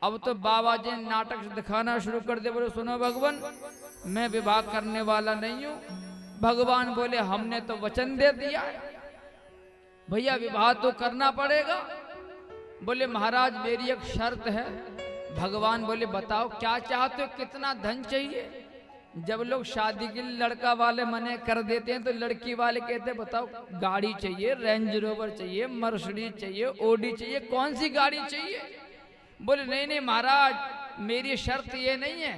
अब तो बाबा जी ने नाटक दिखाना शुरू कर दिया। बोले सुनो भगवान, मैं विवाह करने वाला नहीं हूं। भगवान बोले हमने तो वचन दे दिया है, भैया विवाह तो करना पड़ेगा। बोले महाराज मेरी एक शर्त है। भगवान बोले बताओ क्या चाहते हो, कितना धन चाहिए। जब लोग शादी के लिए लड़का वाले मने कर देते हैं तो लड़की वाले कहते हैं बताओ गाड़ी चाहिए, रेंज रोवर चाहिए, मर्सिडीज चाहिए, ओडी चाहिए, कौन सी गाड़ी चाहिए। बोले नहीं नहीं महाराज, मेरी शर्त ये नहीं है,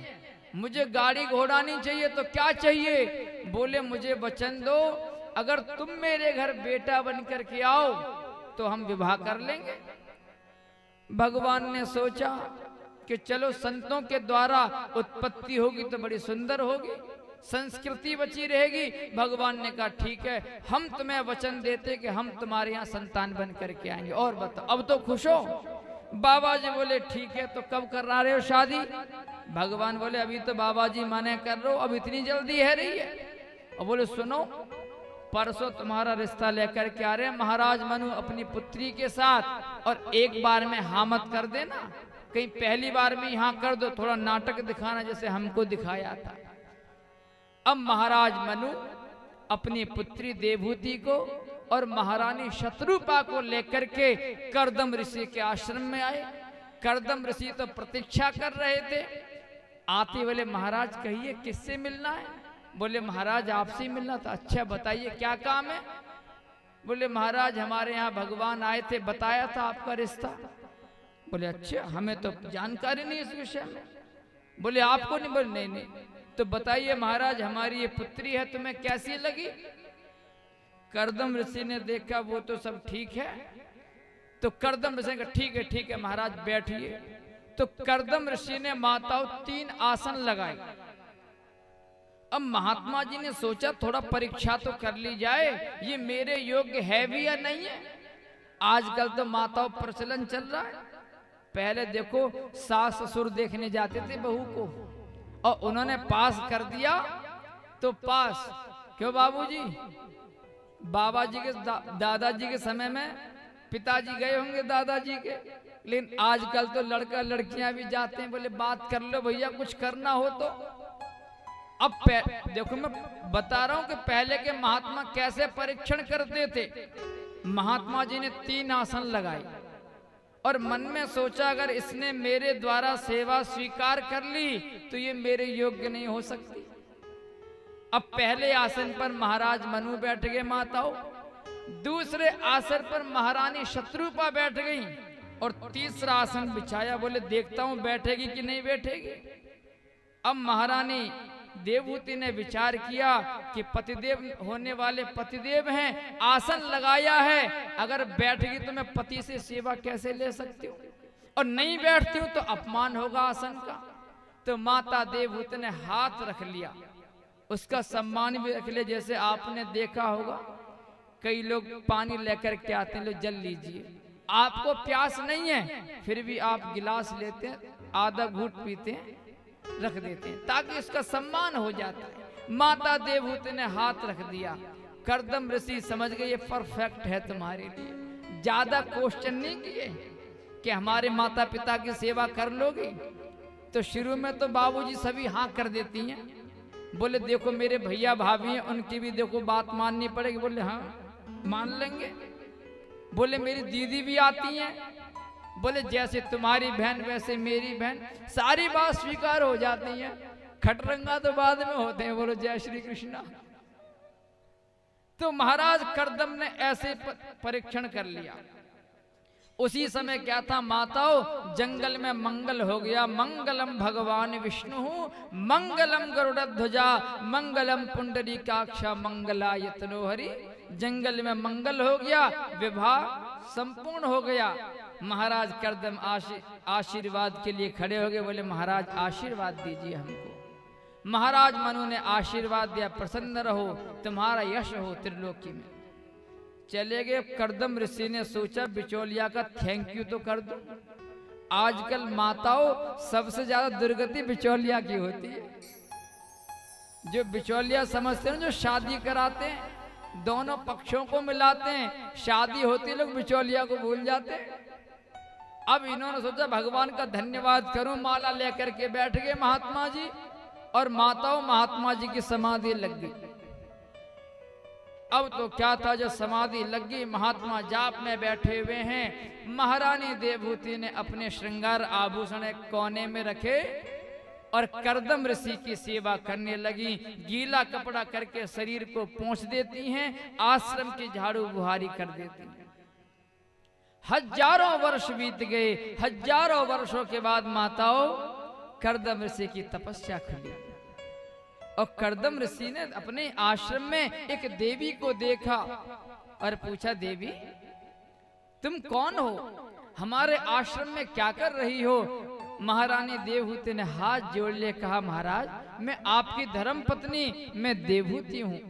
मुझे गाड़ी घोड़ा नहीं चाहिए। तो क्या चाहिए। बोले मुझे वचन दो, अगर तुम मेरे घर बेटा बन कर के आओ तो हम विवाह कर लेंगे। भगवान ने सोचा कि चलो संतों के द्वारा उत्पत्ति होगी तो बड़ी सुंदर होगी, संस्कृति बची रहेगी। भगवान ने कहा ठीक है, हम तुम्हें वचन देते कि हम तुम्हारे यहाँ संतान बन करके आएंगे। और बताओ अब तो खुश हो। बाबा जी बोले ठीक है, तो कब करा रहे हो शादी। भगवान बोले अभी तो बाबा जी माने कर रहे हो, अब इतनी जल्दी है रही है। और बोले सुनो, परसों तुम्हारा रिश्ता लेकर के आ रहे हैं महाराज मनु अपनी पुत्री के साथ, और एक बार में हाँ मत कर देना, कहीं पहली बार में यहाँ कर दो, थोड़ा नाटक दिखाना जैसे हमको दिखाया था। अब महाराज मनु अपनी पुत्री देवहूति को और महारानी शत्रुपा को लेकर के करदम ऋषि के आश्रम में आए। करदम ऋषि तो प्रतीक्षा कर रहे थे। आते बोले महाराज कहिए किससे मिलना है। बोले महाराज आपसे मिलना था। अच्छा बताइए क्या काम है। बोले महाराज हमारे यहाँ भगवान आए थे, बताया था आपका रिश्ता। बोले अच्छा हमें तो जानकारी नहीं इस विषय में। बोले आपको नहीं। बोले नहीं नहीं। तो बताइए महाराज हमारी ये पुत्री है तुम्हें कैसी लगी। करदम ऋषि ने देखा वो तो सब ठीक है। तो करदम ऋषि ने कहा ठीक है महाराज बैठिए। तो करदम ऋषि ने माताओं 3 आसन लगाए। अब महात्मा जी ने सोचा थोड़ा परीक्षा तो कर ली जाए, ये मेरे योग्य है भी या नहीं है। आजकल तो माताओं प्रचलन चल रहा है। पहले देखो सास ससुर देखने जाते थे बहू को, और उन्होंने पास कर दिया तो पास। क्यों बाबूजी, बाबा जी के दादाजी के समय में पिताजी गए होंगे दादाजी के, लेकिन आजकल तो लड़का लड़कियां भी जाते हैं। बोले बात कर लो भैया, कुछ करना हो तो। अब देखो मैं बता रहा हूं कि पहले के महात्मा कैसे परीक्षण करते थे। महात्मा जी ने 3 आसन लगाए और मन में सोचा अगर इसने मेरे द्वारा सेवा स्वीकार कर ली तो ये मेरे योग्य नहीं हो सकती। अब पहले आसन पर महाराज मनु बैठ गए माताओं, दूसरे आसन पर महारानी शत्रुपा बैठ गई, और तीसरा आसन बिछाया। बोले देखता हूं बैठेगी कि नहीं बैठेगी। अब महारानी देवहूति ने विचार किया कि पतिदेव होने वाले पतिदेव हैं, आसन लगाया है, अगर बैठेगी तो मैं पति से सेवा कैसे ले सकती हूँ, और नहीं बैठती हूँ तो अपमान होगा आसन का। तो माता देवहूति ने हाथ रख लिया, उसका सम्मान भी रख लिया। जैसे आपने देखा होगा कई लोग पानी लेकर के आते हैं, लो जल लीजिए, आपको प्यास नहीं है फिर भी आप गिलास लेते हैं, आधा घूंट पीते हैं, रख देते हैं ताकि उसका सम्मान हो जाता है। माता देवहूति ने हाथ रख दिया। करदम ऋषि समझ गए ये परफेक्ट है तुम्हारे लिए, ज्यादा क्वेश्चन नहीं किए कि हमारे माता पिता की सेवा कर लोगी। तो शुरू में तो बाबूजी सभी हाँ कर देती हैं। बोले देखो मेरे भैया भाभी हैं, उनकी भी देखो बात माननी पड़ेगी। बोले हाँ मान लेंगे। बोले मेरी दीदी भी आती हैं, बोले जैसे तुम्हारी बहन वैसे मेरी बहन, सारी बात स्वीकार हो जाती है। खटरंगा तो बाद में होते हैं। बोलो जय श्री कृष्णा। तो महाराज करदम ने ऐसे परीक्षण कर लिया। उसी समय क्या था माताओं, जंगल में मंगल हो गया। मंगलम भगवान विष्णु, मंगलम गरुड़ध्वजा, मंगलम पुंडरीकाक्षा, मंगलायतनो हरि। जंगल में मंगल हो गया, विवाह संपूर्ण हो गया। महाराज करदम आशीर्वाद के लिए खड़े हो गए। बोले महाराज आशीर्वाद दीजिए हमको। महाराज मनु ने आशीर्वाद दिया, प्रसन्न रहो, तुम्हारा यश हो त्रिलोकी में। चले गए। करदम ऋषि ने सोचा बिचौलिया का थैंक यू तो कर दो। आजकल माताओं सबसे ज्यादा दुर्गति बिचौलिया की होती है। जो बिचौलिया समझते हैं, जो शादी कराते हैं, दोनों पक्षों को मिलाते हैं, शादी होती लोग बिचौलिया को भूल जाते हैं। अब इन्होंने सोचा भगवान का धन्यवाद करूं, माला लेकर के बैठ गए महात्मा जी, और माताओं महात्मा जी की समाधि लग गई। अब तो क्या था, जो समाधि लग गई, महात्मा जाप में बैठे हुए हैं। महारानी देवहूति ने अपने श्रृंगार आभूषण एक कोने में रखे और कर्दम ऋषि की सेवा करने लगी। गीला कपड़ा करके शरीर को पोंछ देती हैं, आश्रम की झाड़ू बुहारी कर देती हैं। हजारों वर्ष बीत गए। हजारों वर्षों के बाद माताओं कर्दम ऋषि की तपस्या खुली, और कर्दम ऋषि ने अपने आश्रम में एक देवी को देखा और पूछा, देवी तुम कौन हो, हमारे आश्रम में क्या कर रही हो? महारानी देवहूति ने हाथ जोड़ ले कहा, महाराज मैं आपकी धर्म पत्नी, मैं देवहूति हूँ।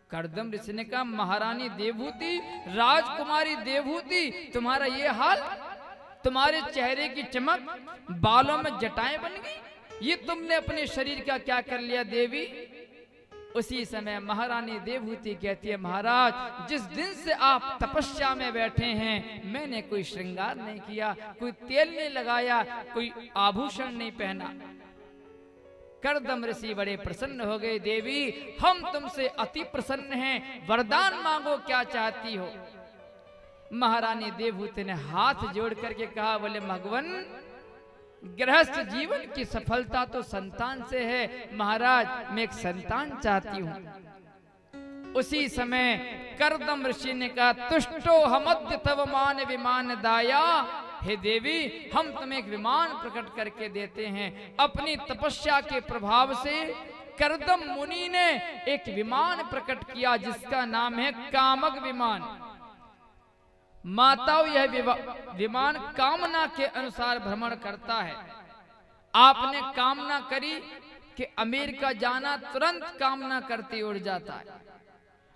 कर्दम ऋषि ने कहा, महारानी देवहूति, राजकुमारी देवहूति, तुम्हारा ये हाल, तुम्हारे चेहरे की चमक, बालों में जटाएं बन गई, ये तुमने अपने शरीर का क्या कर लिया देवी? उसी समय महारानी देवहूति कहती है, महाराज जिस दिन से आप तपस्या में बैठे हैं मैंने कोई श्रृंगार नहीं किया, कोई तेल नहीं लगाया, कोई आभूषण नहीं पहना। कर्दम ऋषि बड़े प्रसन्न हो गए, देवी हम तुमसे अति प्रसन्न हैं, वरदान मांगो, क्या चाहती हो? महारानी देवहूति ने हाथ जोड़ करके कहा, बोले भगवान गृहस्थ जीवन की सफलता तो संतान से है, महाराज मैं एक संतान चाहती हूँ। उसी समय कर्दम ऋषि ने कहा, तुष्टो हमद्य तव मान विमान दाया, हे देवी हम तुम्हें एक विमान प्रकट करके देते हैं। अपनी तपस्या के प्रभाव से कर्दम मुनि ने एक विमान प्रकट किया जिसका नाम है कामक विमान। माताओं यह विमान कामना के अनुसार भ्रमण करता है। आपने कामना करी कि अमेरिका जाना, तुरंत कामना करती उड़ जाता है।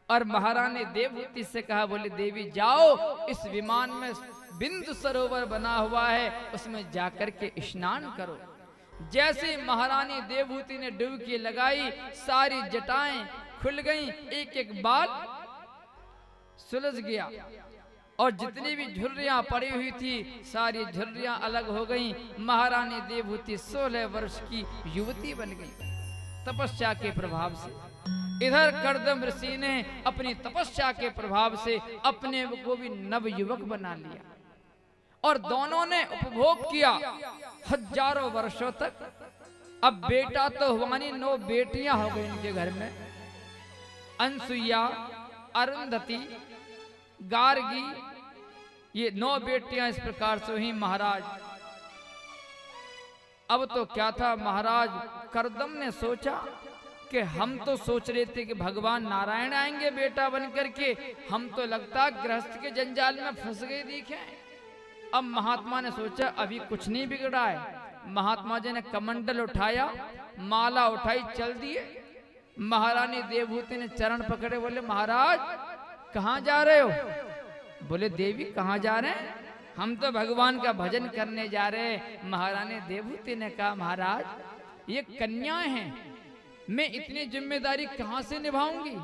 और महारानी देवहूति से कहा, बोले देवी जाओ, इस विमान में बिंदु सरोवर बना हुआ है, उसमें जाकर के स्नान करो। जैसे महारानी देवहूति ने डुबकी लगाई, सारी जटाएं खुल गईं, एक एक बाल सुलझ गया, और जितनी भी झुर्रियां पड़ी हुई थी सारी झुर्रियां अलग हो गईं। महारानी देवहूति 16 वर्ष की युवती बन गई तपस्या के प्रभाव से। इधर कर्दम ऋषि ने अपनी तपस्या के प्रभाव से अपने को भी नवयुवक बना लिया, और दोनों ने उपभोग किया हजारों वर्षों तक। अब बेटा तो हुआ नहीं, 9 बेटियां हो गई इनके घर में, अनसुईया, अरुंधति, गार्गी, ये 9 बेटियां इस प्रकार से हुई महाराज। अब तो क्या था, महाराज कर्दम ने सोचा कि हम तो सोच रहे थे कि भगवान नारायण आएंगे बेटा बन करके, हम तो लगता गृहस्थ के जंजाल में फंस गए दिखे। अब महात्मा ने सोचा अभी कुछ नहीं बिगड़ा है। महात्मा जी ने कमंडल उठाया, माला उठाई, चल दिए। महारानी देवहूति ने चरण पकड़े, बोले महाराज कहाँ जा रहे हो? बोले देवी कहाँ जा रहे हैं? हम तो भगवान का भजन करने जा रहे हैं। महारानी देवहूति ने कहा, महाराज ये कन्याएं हैं, मैं इतनी जिम्मेदारी कहाँ से निभाऊंगी?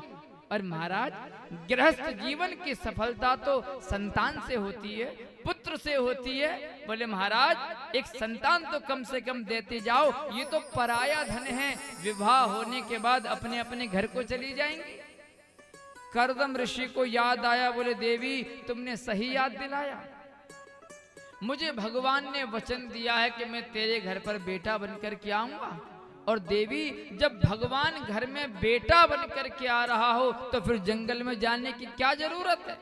और महाराज गृहस्थ जीवन की सफलता तो संतान से होती है, पुत्र से होती है। बोले महाराज एक संतान तो कम से कम देते जाओ, ये तो पराया धन है, विवाह होने के बाद अपने अपने घर को चली जाएंगी। कर्दम ऋषि को याद आया, बोले देवी तुमने सही याद दिलाया, मुझे भगवान ने वचन दिया है कि मैं तेरे घर पर बेटा बनकर के आऊंगा। और देवी जब भगवान घर में बेटा बनकर के आ रहा हो तो फिर जंगल में जाने की क्या जरूरत है?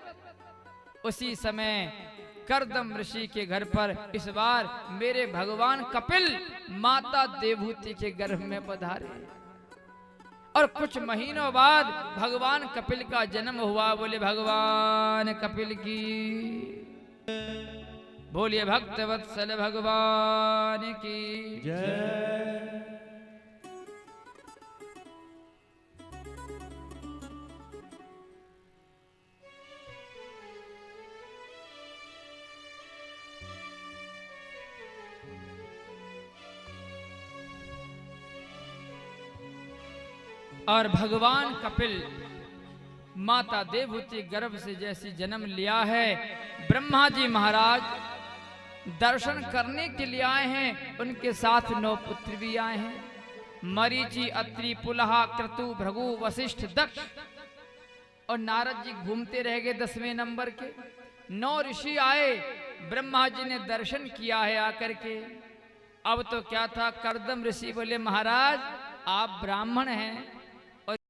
उसी समय कर्दम ऋषि के घर पर इस बार मेरे भगवान कपिल माता देवहूति के गर्भ में पधारे, और कुछ महीनों बाद भगवान कपिल का जन्म हुआ। बोले भगवान कपिल की, बोलिए भक्तवत्सल भगवान की जय। और भगवान कपिल माता देवहूति गर्भ से जैसी जन्म लिया है, ब्रह्मा जी महाराज दर्शन करने के लिए आए हैं। उनके साथ 9 पुत्र भी आए हैं, मरीचि, अत्रि, पुलहा, क्रतु, भृगु, वशिष्ठ, दक्ष और नारद जी घूमते रह गए 10वें नंबर के। 9 ऋषि आए, ब्रह्मा जी ने दर्शन किया है आकर के। अब तो क्या था, कर्दम ऋषि बोले महाराज आप ब्राह्मण हैं,